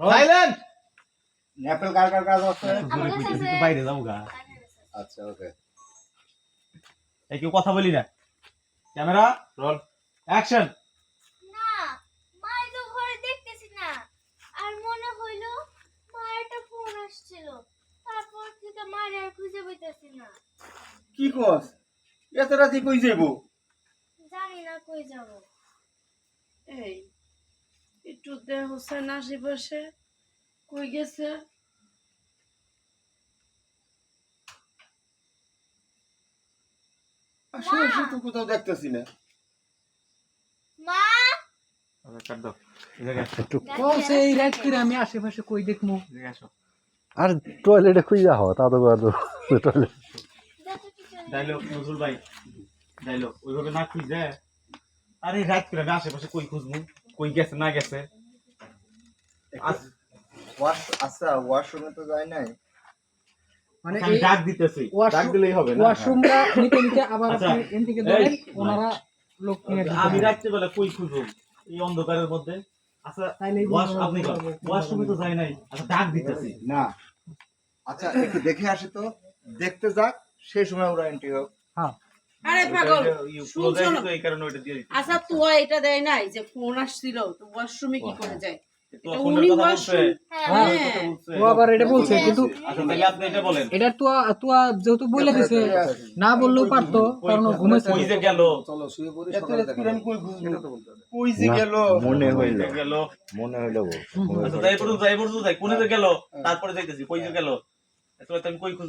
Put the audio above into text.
Silent Naples কার কার কাজ আছে বাইরে যাবো গা আচ্ছা ওকে এই কেউ কথা বলি না ক্যামেরা রোল অ্যাকশন না মাই তো ঘরে দেখতেছি না আর মনে হইলো মায়ের একটা ফোন আসছিল তারপর থেকে মায়ের আর খুঁজে পাইতেছি না কি কস এত রাতে কই যাইবো জানি না কই যাব এই একটু দেহ হোসেন আশেপাশে কই গেছে আসলে তো কোথাও দেখতেছি না মা কাট দাও এদিকে আসো কইছে এই রাত করে আমি আশেপাশে কই দেখমু এদিকে আসো আর টয়লেটে খুঁজা হও তা তো করো টয়লেট দেখো কি চলে ডায়লগ নজরুল ভাই ডায়লগ ওইভাবে না খুঁজে আরে রাত করে আমি আশেপাশে কই খুঁজবো কই গেছে না গেছে আচ্ছা ওয়াশরুমে তো যাই নাই মানে আমি এই ডাক দিতেছি ডাক দিলেই হবে না ওয়াশরুমটা নিতে নিতে আবার আচ্ছা, আপনি এন থেকে ধরেন এই, ওনারা লোক নিয়ে আমি রাত্রে বেলা কই খুঁজবো এই অন্ধকারের মধ্যে আচ্ছা তাইলে এই ওয়াশ বন্ধুরা আপনি বলবে, ওয়াশরুমে তো যাই নাই আচ্ছা ডাক দিতেছি না আচ্ছা একটু দেখে আসি তো দেখতে যাক সেই সময় ওরা এন্ট্রি হোক হ্যাঁ আরে পাগল ক্লোজ শুনছো না? তো এই কারণে ওইটা দিয়ে দিচ্ছি আচ্ছা তুই এটা দেয় নাই যে ফোন আসছিল তো ওয়াশরুমে কি করে যায় তো এটা ফোনের উনি কথা বলছে ওয়াশরুম হ্যাঁ ফোনের কথা বলছে ও আবার এটা বলছে কিন্তু আচ্ছা তাহলে আপনি এটা বলেন এটা তো যেহেতু বলে দিছে না বললেও পারতো কারণ ও ঘুমেছে কই যে গেল এত রাতে করে আমি কই খুঁজবো কই যে গেল মনে হইল গেল মনে হইল গো আচ্ছা যাই পর্যন্ত যাই কোনে যে গেল তারপরে যাইতেছি কই যে গেল এত রাতে আমি কই খুঁজবো?